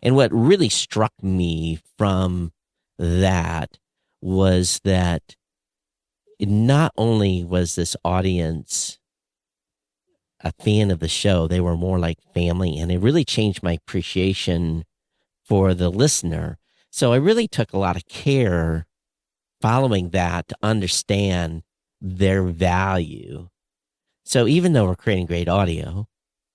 And what really struck me from that was that not only was this audience a fan of the show, they were more like family, and it really changed my appreciation for the listener. So I really took a lot of care following that to understand their value. So even though we're creating great audio,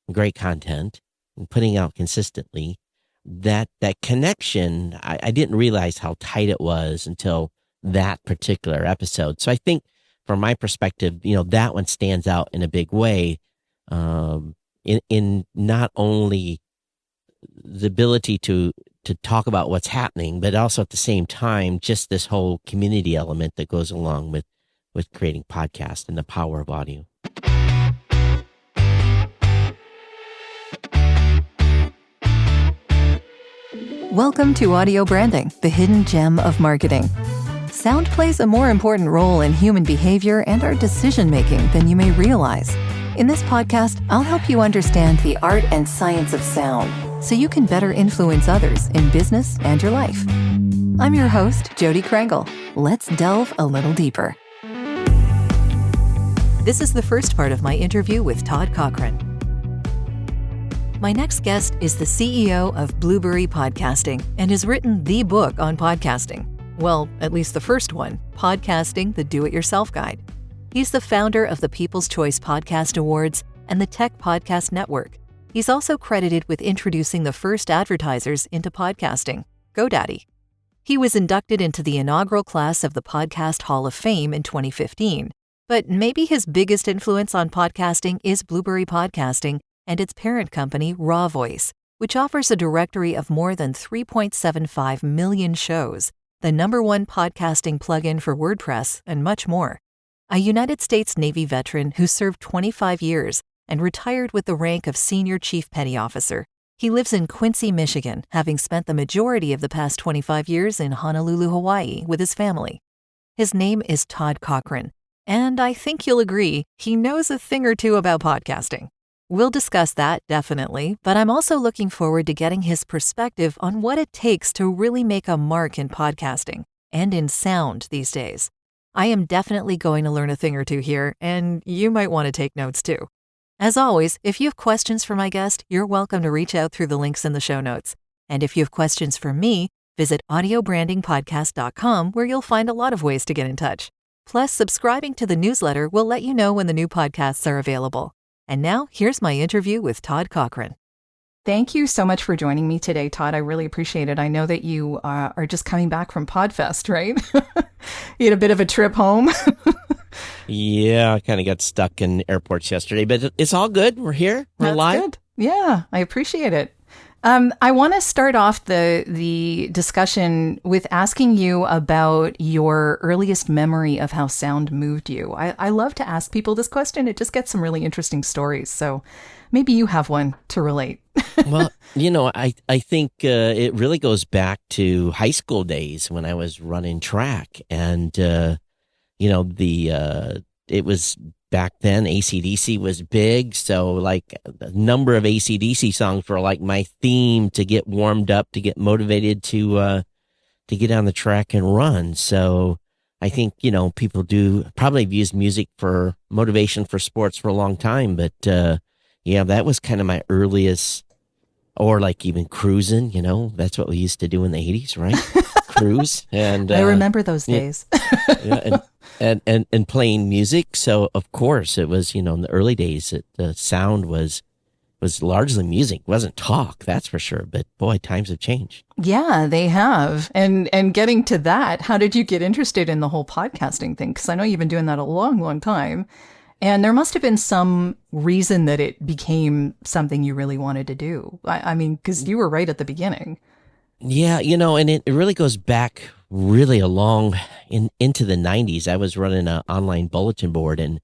great content, and putting out consistently, that connection, I didn't realize how tight it was until that particular episode. So I think from my perspective, that one stands out in a big way, in not only the ability to talk about what's happening, but also at the same time, just this whole community element that goes along with creating podcasts and the power of audio. Welcome to Audio Branding, the hidden gem of marketing. Sound plays a more important role in human behavior and our decision-making than you may realize. In this podcast, I'll help you understand the art and science of sound so you can better influence others in business and your life. I'm your host, Jody Krangle. Let's delve a little deeper. This is the first part of my interview with Todd Cochrane. My next guest is the CEO of Blubrry Podcasting and has written the book on podcasting. Well, at least the first one, Podcasting, the Do-It-Yourself Guide. He's the founder of the People's Choice Podcast Awards and the Tech Podcast Network. He's also credited with introducing the first advertisers into podcasting, GoDaddy. He was inducted into the inaugural class of the Podcast Hall of Fame in 2015. But maybe his biggest influence on podcasting is Blubrry Podcasting and its parent company, RawVoice, which offers a directory of more than 3.75 million shows, the #1 podcasting plugin for WordPress, and much more. A United States Navy veteran who served 25 years and retired with the rank of Senior Chief Petty Officer, he lives in Quincy, Michigan, having spent the majority of the past 25 years in Honolulu, Hawaii, with his family. His name is Todd Cochrane, and I think you'll agree he knows a thing or two about podcasting. We'll discuss that, definitely, but I'm also looking forward to getting his perspective on what it takes to really make a mark in podcasting and in sound these days. I am definitely going to learn a thing or two here, and you might want to take notes too. As always, if you have questions for my guest, you're welcome to reach out through the links in the show notes. And if you have questions for me, visit audiobrandingpodcast.com, where you'll find a lot of ways to get in touch. Plus, subscribing to the newsletter will let you know when the new podcasts are available. And now, here's my interview with Todd Cochrane. Thank you so much for joining me today, Todd. I really appreciate it. I know that you are just coming back from PodFest, right? You had a bit of a trip home. Yeah, I kind of got stuck in airports yesterday, but it's all good. We're here. We're live. Good. Yeah, I appreciate it. I want to start off the discussion with asking you about your earliest memory of how sound moved you. I love to ask people this question. It just gets some really interesting stories. So maybe you have one to relate. Well, I think it really goes back to high school days when I was running track, and it was back then AC/DC was big, so like a number of AC/DC songs were like my theme to get warmed up, to get motivated to get on the track and run. So I think people do probably have used music for motivation for sports for a long time, but that was kind of my earliest. Or like even cruising, that's what we used to do in the 80s, right? Cruise. And I remember those days. and playing music. So of course it was, in the early days, the sound was largely music. It wasn't talk, that's for sure. But boy, times have changed. Yeah, they have. And getting to that, how did you get interested in the whole podcasting thing? Because I know you've been doing that a long, long time. And there must have been some reason that it became something you really wanted to do. I mean, because you were right at the beginning. Yeah, and it really goes back really along into the 90s. I was running an online bulletin board, and,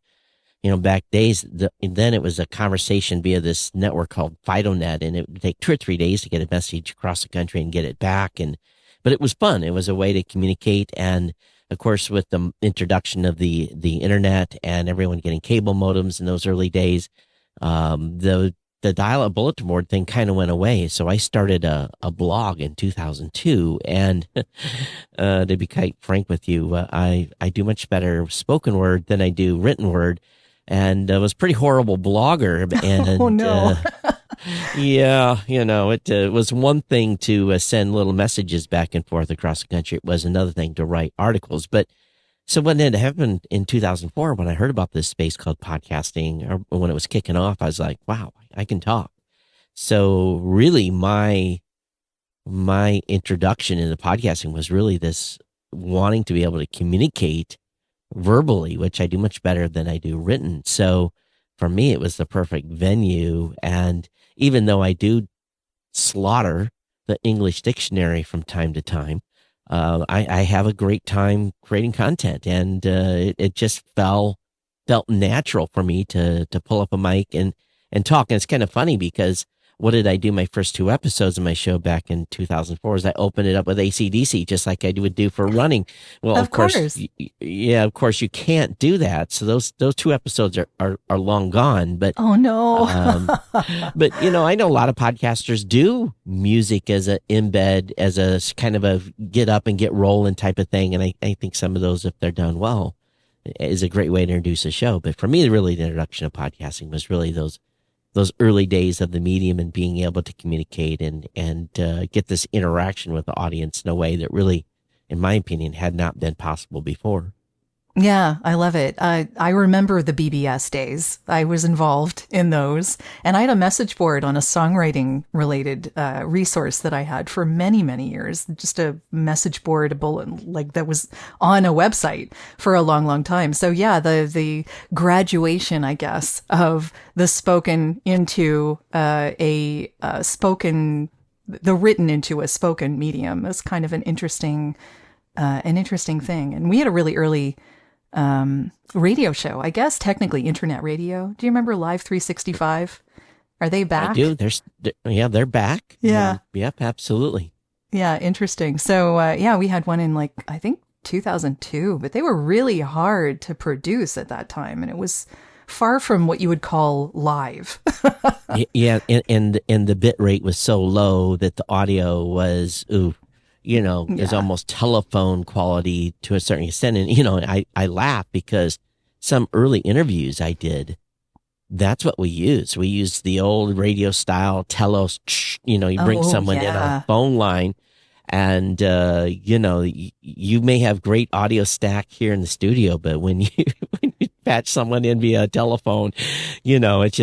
back days, then it was a conversation via this network called FidoNet, and it would take 2 or 3 days to get a message across the country and get it back. But it was fun. It was a way to communicate, and of course, with the introduction of the internet and everyone getting cable modems in those early days, the the dial-up bulletin board thing kind of went away. So I started a blog in 2002. And to be quite frank with you, I do much better spoken word than I do written word. And I was a pretty horrible blogger. And Oh no. yeah, it was one thing to send little messages back and forth across the country. It was another thing to write articles. But so when it happened in 2004, when I heard about this space called podcasting, or when it was kicking off, I was like, wow, I can talk. So really my introduction into podcasting was really this wanting to be able to communicate verbally, which I do much better than I do written. So for me, it was the perfect venue. And even though I do slaughter the English dictionary from time to time, I have a great time creating content, and it just felt natural for me to pull up a mic and talk. And it's kind of funny because what did I do my first 2 episodes of my show back in 2004 is I opened it up with AC/DC, just like I would do for running. Well, of course, yeah, of course you can't do that. So those 2 episodes are long gone, but Oh no. but I know a lot of podcasters do music as a embed, as a kind of a get up and get rolling type of thing. And I think some of those, if they're done well, is a great way to introduce a show. But for me, really the introduction of podcasting was really those early days of the medium and being able to communicate and get this interaction with the audience in a way that really, in my opinion, had not been possible before. Yeah, I love it. I remember the BBS days. I was involved in those. And I had a message board on a songwriting related resource that I had for many, many years. Just a message board, a bullet, like that was on a website for a long, long time. So yeah, the graduation, I guess, of the spoken into the written into a spoken medium is kind of an interesting thing. And we had a really early radio show, I guess, technically internet radio. Do you remember Live 365? Are they back? I do. They're back. Yeah. Yep, absolutely. Yeah, interesting. So, we had one in I think 2002, but they were really hard to produce at that time. And it was far from what you would call live. Yeah. And the bit rate was so low that the audio was, is almost telephone quality to a certain extent. And, I laugh because some early interviews I did, that's what we used. We used the old radio style telos, you bring someone in on a phone line and, you may have great audio stack here in the studio, but when you patch someone in via telephone, it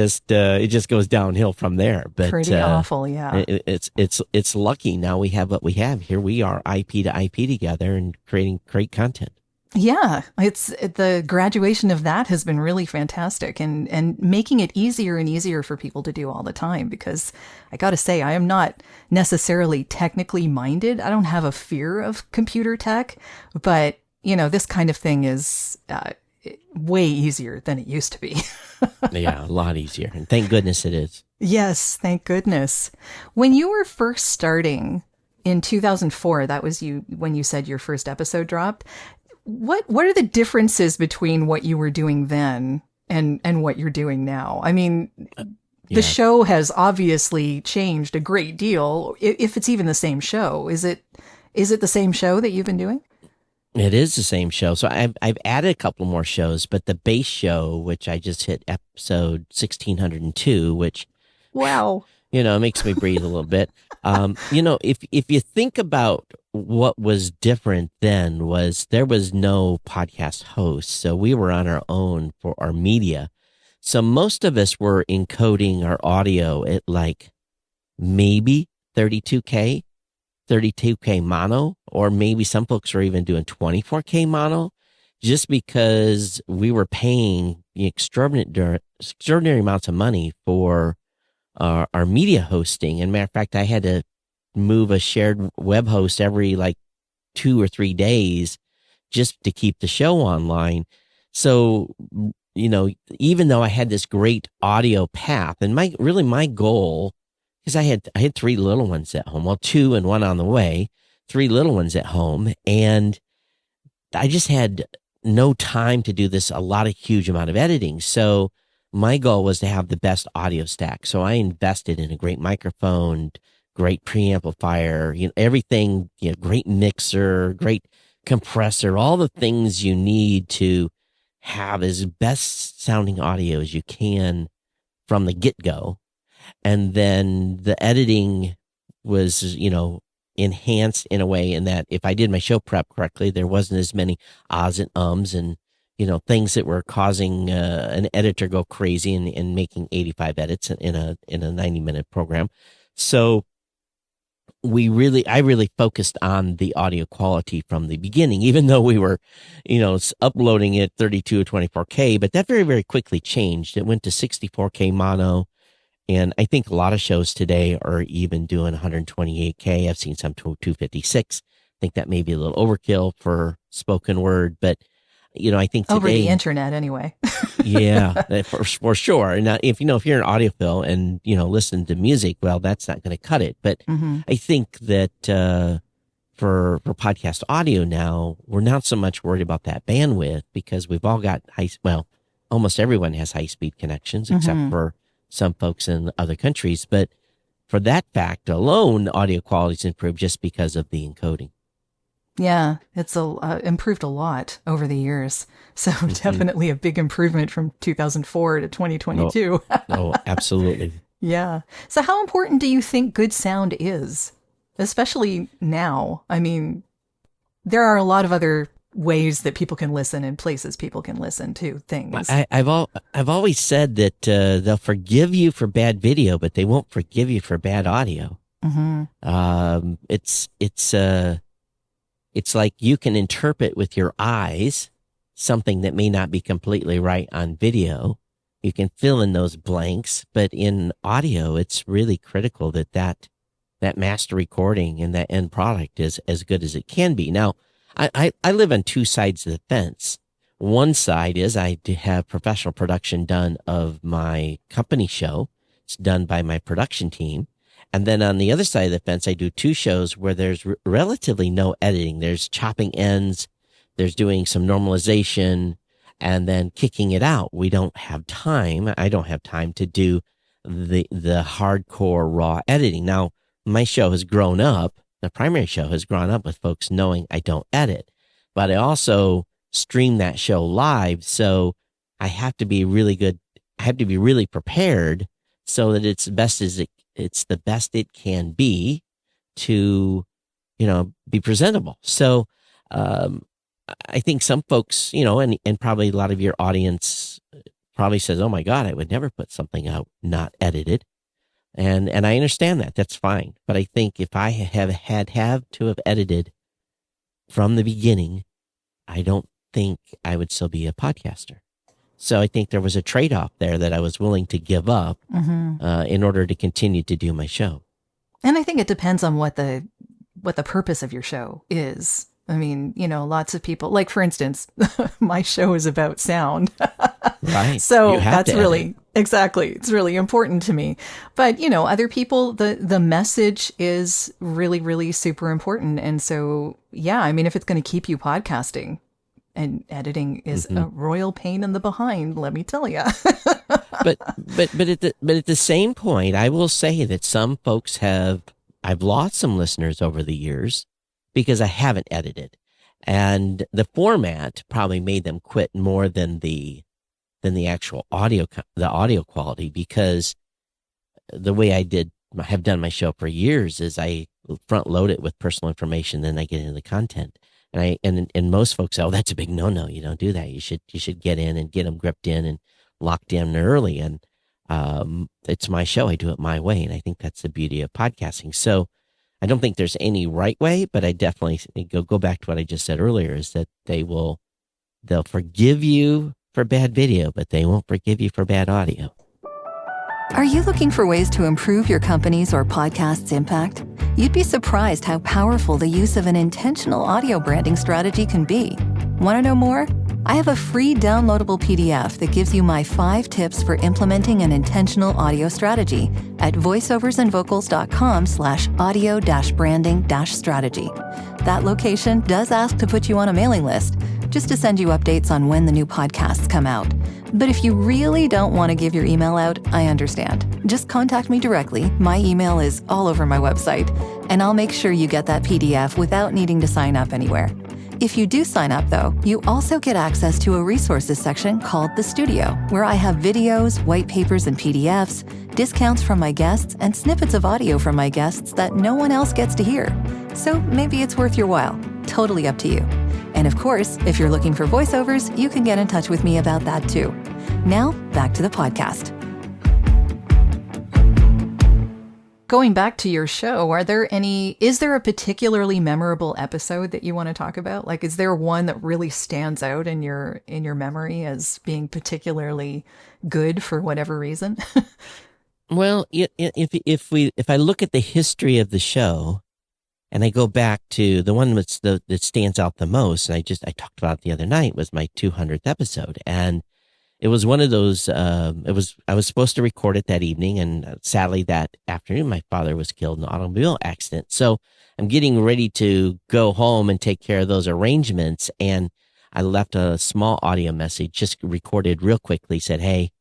just goes downhill from there. But pretty awful. Yeah. It's lucky now we have what we have. Here we are IP to IP together and creating great content. Yeah, it's the graduation of that has been really fantastic and making it easier and easier for people to do all the time, because I got to say, I am not necessarily technically minded. I don't have a fear of computer tech, but this kind of thing is way easier than it used to be. Yeah, a lot easier. And thank goodness it is. Yes, thank goodness. When you were first starting in 2004, that was when you said your first episode dropped. What are the differences between what you were doing then and what you're doing now? I mean, the show has obviously changed a great deal, if it's even the same show. Is it the same show that you've been doing? It is the same show. So I've added a couple more shows, but the base show, which I just hit episode 1602, which wow, it makes me breathe a little bit. If you think about what was different then, was there was no podcast host. So we were on our own for our media. So most of us were encoding our audio at maybe 32K mono, or maybe some folks were even doing 24K mono, just because we were paying extraordinary amounts of money for our media hosting. And matter of fact, I had to move a shared web host every 2 or 3 days just to keep the show online. So, even though I had this great audio path, and my goal, because I had 3 little ones at home, well, 2 and 1 on the way, 3 little ones at home, and I just had no time to do this, a huge amount of editing. So my goal was to have the best audio stack. So I invested in a great microphone, great preamplifier, everything, great mixer, great compressor, all the things you need to have as best sounding audio as you can from the get-go. And then the editing was, enhanced in a way in that if I did my show prep correctly, there wasn't as many ahs and ums and, things that were causing an editor go crazy and making 85 edits in a 90-minute program. So I really focused on the audio quality from the beginning, even though we were, uploading it 32 or 24K, but that very, very quickly changed. It went to 64K mono. And I think a lot of shows today are even doing 128K. I've seen some to 256. I think that may be a little overkill for spoken word, but I think today, over the internet anyway. yeah, for sure. Now, if you're an audiophile and listen to music, well, that's not going to cut it. But I think that for podcast audio now, we're not so much worried about that bandwidth because we've all got almost everyone has high speed connections except for some folks in other countries. But for that fact alone, audio quality's improved just because of the encoding. Yeah, it's improved a lot over the years. So definitely a big improvement from 2004 to 2022. Oh, absolutely. Yeah. So how important do you think good sound is, especially now? I mean, there are a lot of other ways that people can listen and places people can listen to things. I've always said that they'll forgive you for bad video, but they won't forgive you for bad audio. It's like you can interpret with your eyes something that may not be completely right on video. You can fill in those blanks, but in audio, it's really critical that master recording and that end product is as good as it can be. Now, I live on two sides of the fence. One side is I have professional production done of my company show. It's done by my production team. And then on the other side of the fence, I do two shows where there's relatively no editing. There's chopping ends, there's doing some normalization, and then kicking it out. We don't have time. I don't have time to do the hardcore raw editing. Now, my show has grown up. The primary show has grown up with folks knowing I don't edit, but I also stream that show live. So I have to be really good. I have to be really prepared so that it's the best it can be to, be presentable. So, I think some folks, and probably a lot of your audience probably says, oh my God, I would never put something out not edited. And I understand that. That's fine. But I think if I had to have edited from the beginning, I don't think I would still be a podcaster. So I think there was a trade-off there that I was willing to give up in order to continue to do my show. And I think it depends on what the purpose of your show is. I mean, lots of people, like for instance, my show is about sound. Right. So that's really, exactly. It's really important to me. But, other people, the message is really, really super important. And so, yeah, I mean, if it's going to keep you podcasting, and editing is a royal pain in the behind, let me tell you. but at the same point, I will say that some folks I've lost some listeners over the years because I haven't edited, and the format probably made them quit more than the actual audio quality, because the way I have done my show for years is I front load it with personal information, then I get into the content. And most folks say, oh, that's a big no-no. You don't do that. You should get in and get them gripped in and locked in early. And it's my show. I do it my way. And I think that's the beauty of podcasting. So I don't think there's any right way, but I definitely go back to what I just said earlier, is that they'll forgive you for bad video, but they won't forgive you for bad audio. Are you looking for ways to improve your company's or podcast's impact? You'd be surprised how powerful the use of an intentional audio branding strategy can be. Want to know more? I have a free downloadable PDF that gives you my 5 tips for implementing an intentional audio strategy at voiceoversandvocals.com/audio-branding-strategy. That location does ask to put you on a mailing list, just to send you updates on when the new podcasts come out. But if you really don't want to give your email out, I understand. Just contact me directly. My email is all over my website, and I'll make sure you get that PDF without needing to sign up anywhere. If you do sign up, though, you also get access to a resources section called The Studio, where I have videos, white papers, and PDFs, discounts from my guests, and snippets of audio from my guests that no one else gets to hear. So maybe it's worth your while. Totally up to you. And of course, if you're looking for voiceovers, you can get in touch with me about that too. Now, back to the podcast. Going back to your show, is there a particularly memorable episode that you want to talk about? Like, is there one that really stands out in your memory as being particularly good for whatever reason? Well, if I look at the history of the show, and I go back to the one that stands out the most, and I talked about it the other night, was my 200th episode, and it was one of those. I was supposed to record it that evening, and sadly that afternoon my father was killed in an automobile accident. So I'm getting ready to go home and take care of those arrangements, and I left a small audio message, just recorded real quickly. Said, "Hey,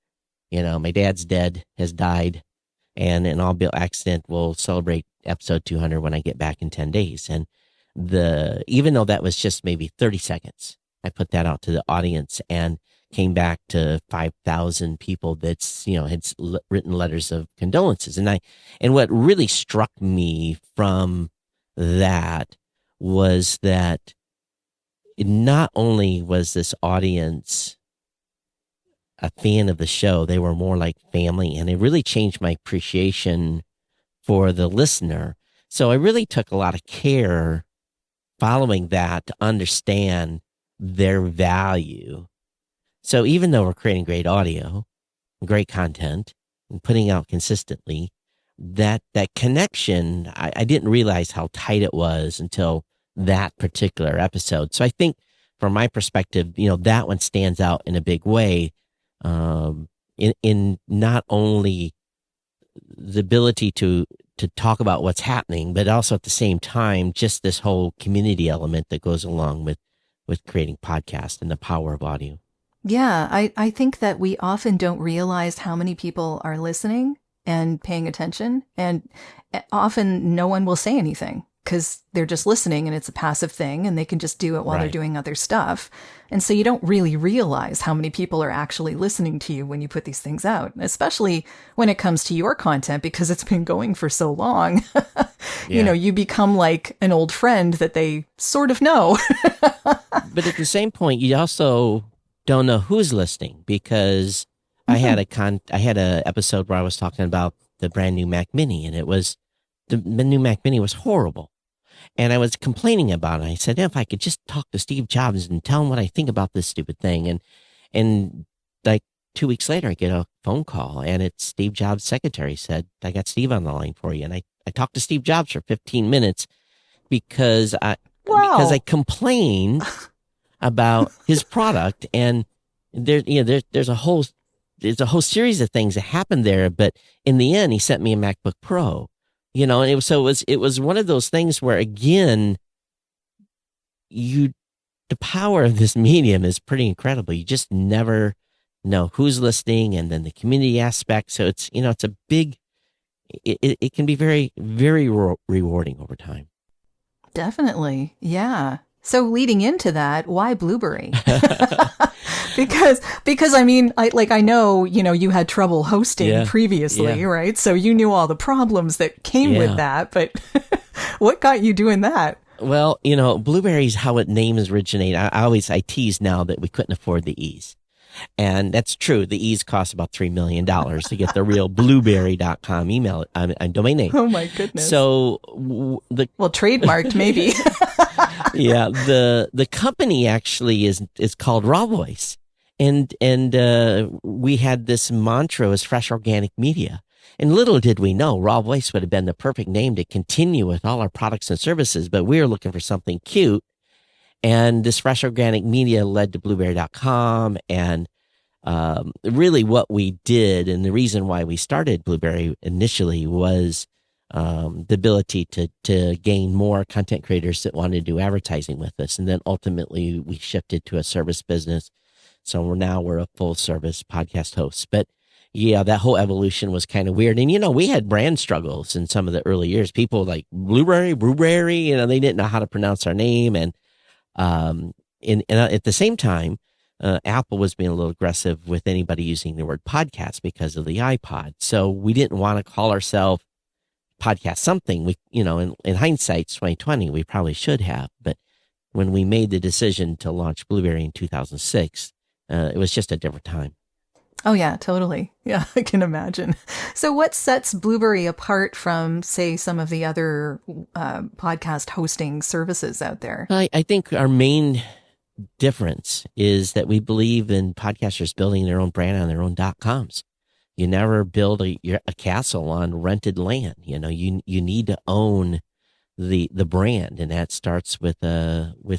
my dad's dead, has died, and an automobile accident. We'll celebrate episode 200 when I get back in 10 days." And even though that was just maybe 30 seconds, I put that out to the audience and came back to 5,000 people that's, had written letters of condolences. And what really struck me from that was that not only was this audience a fan of the show, they were more like family, and it really changed my appreciation for the listener. So I really took a lot of care following that to understand their value. So even though we're creating great audio, great content, and putting out consistently, that connection, I didn't realize how tight it was until that particular episode. So I think from my perspective, that one stands out in a big way, in not only the ability to talk about what's happening, but also at the same time, just this whole community element that goes along with creating podcasts and the power of audio. Yeah, I think that we often don't realize how many people are listening and paying attention, and often no one will say anything because they're just listening and it's a passive thing and they can just do it while they're doing other stuff. And so you don't really realize how many people are actually listening to you when you put these things out, especially when it comes to your content, because it's been going for so long. Yeah. You become like an old friend that they sort of know. But at the same point, you also don't know who's listening, because I had a episode where I was talking about the brand new Mac Mini, and the new Mac Mini was horrible. And I was complaining about it. I said, if I could just talk to Steve Jobs and tell him what I think about this stupid thing. And like 2 weeks later, I get a phone call, and it's Steve Jobs' secretary said, "I got Steve on the line for you." And I talked to Steve Jobs for 15 minutes because I complained about his product. And there's a whole series of things that happened there. But in the end, he sent me a MacBook Pro. And it was one of those things where, again, the power of this medium is pretty incredible. You just never know who's listening, and then the community aspect. So it's a big, it can be very, very rewarding over time. Definitely. Yeah. So leading into that, why Blubrry? Because I mean, I know, you had trouble hosting previously, right? So you knew all the problems that came with that, but what got you doing that? Well, Blubrry's how it names originate. I tease now that we couldn't afford the E's. And that's true. The E's cost about $3 million to get the real blueberry.com email domain name. Oh my goodness. So trademarked maybe. Yeah. The company actually is called RawVoice. And we had this mantra as fresh organic media. And little did we know, RawVoice would have been the perfect name to continue with all our products and services, but we were looking for something cute. And this fresh organic media led to blueberry.com. And really what we did, and the reason why we started Blubrry initially, was the ability to gain more content creators that wanted to do advertising with us. And then ultimately we shifted to a service business. So we're a full service podcast host. But yeah, that whole evolution was kind of weird. And, we had brand struggles in some of the early years. People like Blubrry, they didn't know how to pronounce our name. And at the same time, Apple was being a little aggressive with anybody using the word podcast because of the iPod. So we didn't want to call ourselves podcast something. We, in hindsight, 2020, we probably should have. But when we made the decision to launch Blubrry in 2006, it was just a different time. Oh, yeah, totally. Yeah, I can imagine. So what sets Blubrry apart from, say, some of the other podcast hosting services out there? I think our main difference is that we believe in podcasters building their own brand on their own .coms. You never build a castle on rented land. You need to own the brand, and that starts with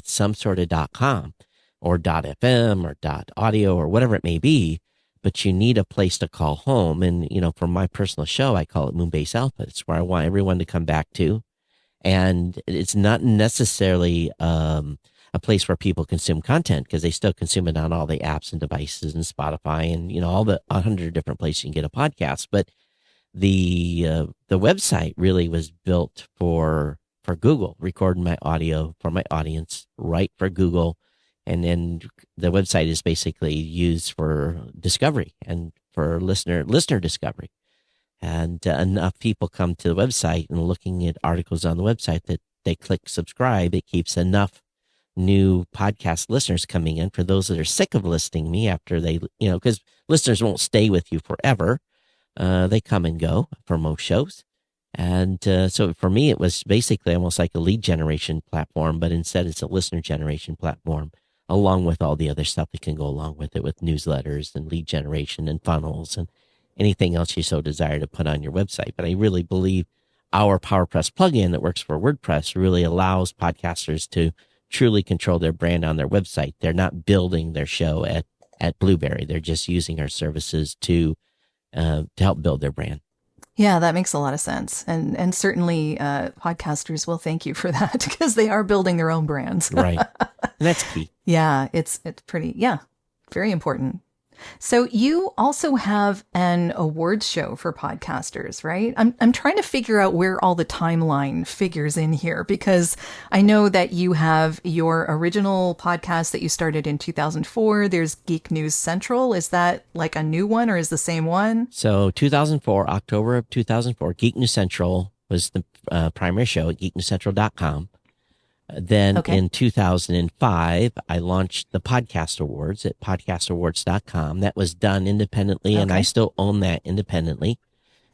some sort of .com or .fm or .audio or whatever it may be. But you need a place to call home. And, for my personal show, I call it Moonbase Alpha. It's where I want everyone to come back to. And it's not necessarily a place where people consume content, because they still consume it on all the apps and devices and Spotify and, all the 100 different places you can get a podcast. But the website really was built for Google, recording my audio for my audience, right for Google. And then the website is basically used for discovery and for listener discovery. And enough people come to the website and looking at articles on the website that they click subscribe. It keeps enough new podcast listeners coming in for those that are sick of listening to me after they, because listeners won't stay with you forever. They come and go for most shows. And so for me, it was basically almost like a lead generation platform, but instead it's a listener generation platform, along with all the other stuff that can go along with it, with newsletters and lead generation and funnels and anything else you so desire to put on your website. But I really believe our PowerPress plugin that works for WordPress really allows podcasters to truly control their brand on their website. They're not building their show at Blubrry. They're just using our services to help build their brand. Yeah, that makes a lot of sense. And certainly podcasters will thank you for that, because they are building their own brands. Right. And that's key. Yeah, it's pretty, very important. So you also have an awards show for podcasters, right? I'm trying to figure out where all the timeline figures in here, because I know that you have your original podcast that you started in 2004. There's Geek News Central. Is that like a new one, or is the same one? So 2004, October of 2004, Geek News Central was the primary show at geeknewscentral.com. Then in 2005, I launched the Podcast Awards at podcastawards.com. That was done independently, and I still own that independently.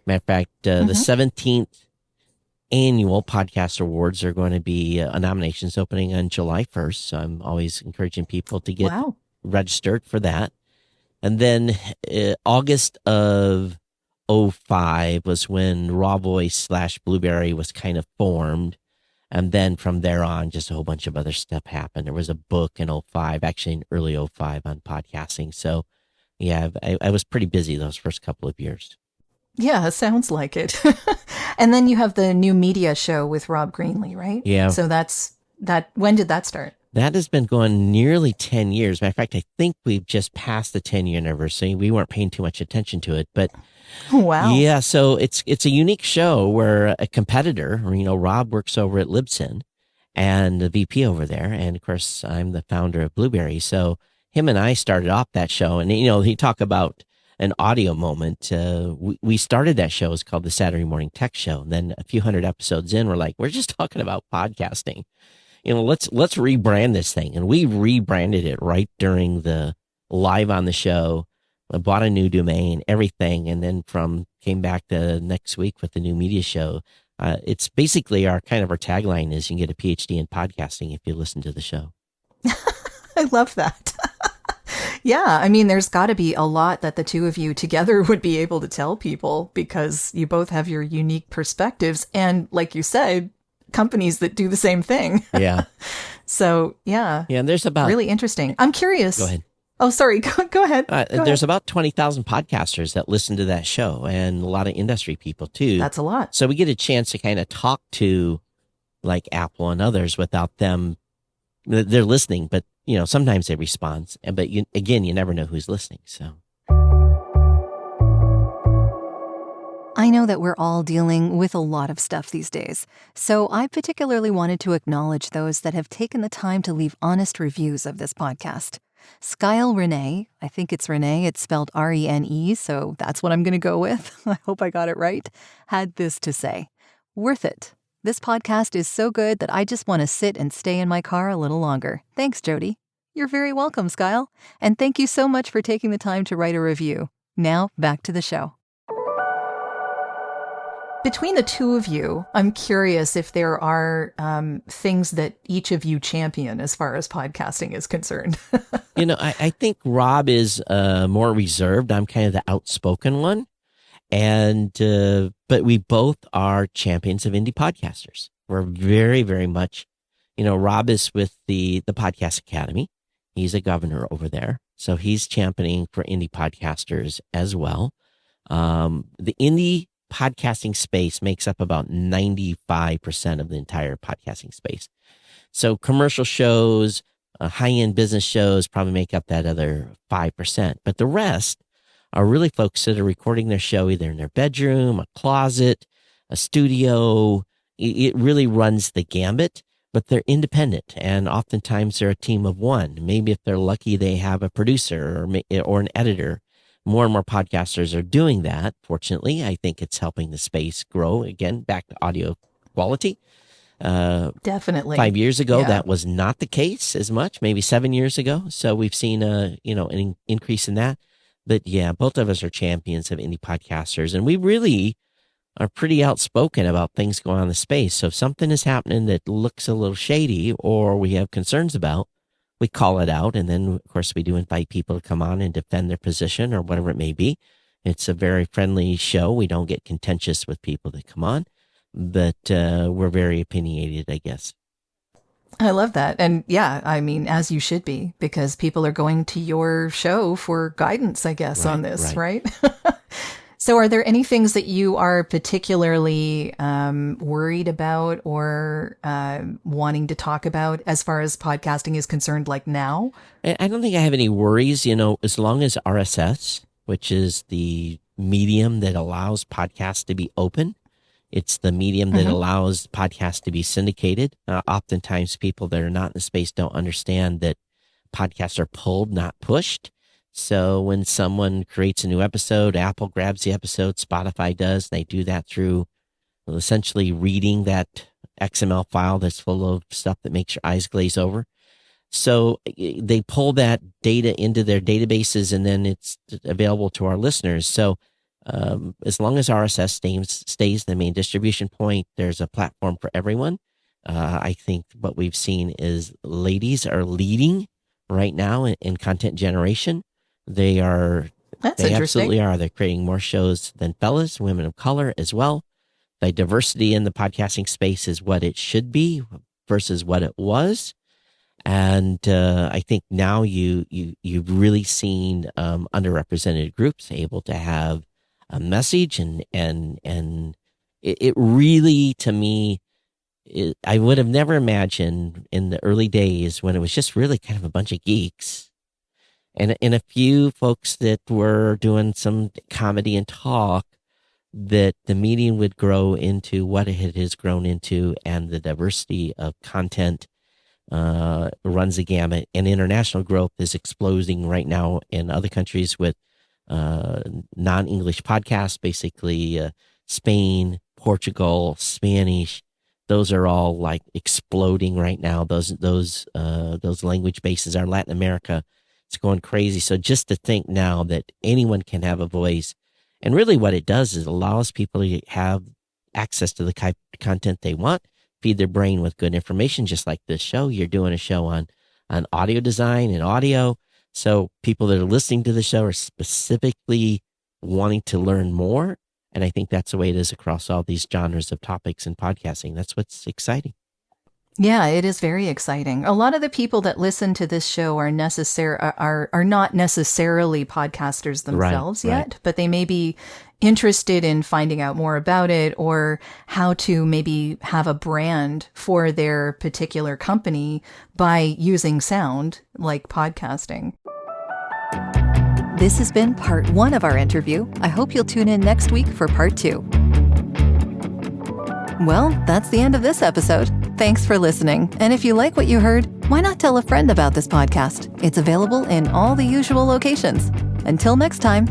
Matter of fact, the 17th annual Podcast Awards are going to be nominations opening on July 1st. So I'm always encouraging people to get registered for that. And then August of 2005 was when RawVoice / Blubrry was kind of formed. And then from there on, just a whole bunch of other stuff happened. There was a book in 2005, actually in early 2005, on podcasting. So, yeah, I was pretty busy those first couple of years. Yeah, it sounds like it. And then you have the new media show with Rob Greenlee, right? Yeah. So that's that. When did that start? That has been going nearly 10 years. Matter of fact, I think we've just passed the 10-year anniversary. We weren't paying too much attention to it, but wow. Yeah, so it's a unique show where a competitor, Rob works over at Libsyn and the VP over there. And of course, I'm the founder of Blubrry. So him and I started off that show, and, he talk about an audio moment. We started that show. It's called the Saturday Morning Tech Show. And then a few hundred episodes in, we're like, we're just talking about podcasting. Let's rebrand this thing. And we rebranded it right during the live on the show. I bought a new domain, everything. And then came back the next week with the new media show. It's basically our tagline is you can get a Ph.D. in podcasting if you listen to the show. I love that. Yeah. I mean, there's got to be a lot that the two of you together would be able to tell people, because you both have your unique perspectives. And like you said, companies that do the same thing. Yeah. So, yeah. Yeah. And there's about really interesting. I'm curious. Go ahead. Oh, sorry. Go ahead. Go There's ahead. about 20,000 podcasters that listen to that show, and a lot of industry people too. That's a lot. So we get a chance to kind of talk to like Apple and others without them. They're listening, but sometimes they respond. But you never know who's listening. So I know that we're all dealing with a lot of stuff these days, so I particularly wanted to acknowledge those that have taken the time to leave honest reviews of this podcast. Skyle Renee, I think it's Renee, it's spelled R-E-N-E, so that's what I'm going to go with. I hope I got it right. Had this to say: worth it. This podcast is so good that I just want to sit and stay in my car a little longer. Thanks, Jody. You're very welcome, Skyle. And thank you so much for taking the time to write a review. Now, back to the show. Between the two of you, I'm curious if there are things that each of you champion as far as podcasting is concerned. I think Rob is more reserved. I'm kind of the outspoken one. And but we both are champions of indie podcasters. We're very, very much, Rob is with the Podcast Academy. He's a governor over there. So he's championing for indie podcasters as well. The indie podcasting space makes up about 95% of the entire podcasting space. So commercial shows, high-end business shows probably make up that other 5%. But the rest are really folks that are recording their show either in their bedroom, a closet, a studio. It really runs the gambit, but they're independent. And oftentimes they're a team of one. Maybe if they're lucky, they have a producer or an editor. More and more podcasters are doing that. Fortunately, I think it's helping the space grow. Again, back to audio quality. Definitely. 5 years ago, Yeah. that was not the case as much, maybe 7 years ago. So we've seen an increase in that. But yeah, both of us are champions of indie podcasters, and we really are pretty outspoken about things going on in the space. So if something is happening that looks a little shady or we have concerns about, we call it out. And then, of course, we do invite people to come on and defend their position or whatever it may be. It's a very friendly show. We don't get contentious with people that come on, but we're very opinionated, I guess. I love that. And yeah, I mean, as you should be, because people are going to your show for guidance, I guess, on this, right? So are there any things that you are particularly worried about or wanting to talk about as far as podcasting is concerned, like now? I don't think I have any worries, as long as RSS, which is the medium that allows podcasts to be open. It's the medium that allows podcasts to be syndicated. Oftentimes people that are not in the space don't understand that podcasts are pulled, not pushed. So when someone creates a new episode, Apple grabs the episode, Spotify does. They do that through essentially reading that XML file that's full of stuff that makes your eyes glaze over. So they pull that data into their databases and then it's available to our listeners. So as long as RSS stays the main distribution point, there's a platform for everyone. I think what we've seen is ladies are leading right now in content generation. They absolutely are. They're creating more shows than fellas, women of color as well. The diversity in the podcasting space is what it should be versus what it was. And I think now you've really seen underrepresented groups able to have a message, and it really, to me, I would have never imagined in the early days when it was just really kind of a bunch of geeks and a few folks that were doing some comedy and talk, that the medium would grow into what it has grown into, and the diversity of content runs the gamut, and international growth is exploding right now in other countries with non-English podcasts, basically Spain, Portugal, Spanish. Those are all like exploding right now. Those language bases are Latin America. It's going crazy. So just to think now that anyone can have a voice, and really what it does is it allows people to have access to the content they want, feed their brain with good information, just like this show. You're doing a show on audio design and audio. So people that are listening to the show are specifically wanting to learn more. And I think that's the way it is across all these genres of topics in podcasting. That's what's exciting. Yeah, it is very exciting. A lot of the people that listen to this show are not necessarily podcasters themselves yet, but they may be interested in finding out more about it or how to maybe have a brand for their particular company by using sound like podcasting. This has been part 1 of our interview. I hope you'll tune in next week for part 2. Well, that's the end of this episode. Thanks for listening. And if you like what you heard, why not tell a friend about this podcast? It's available in all the usual locations. Until next time.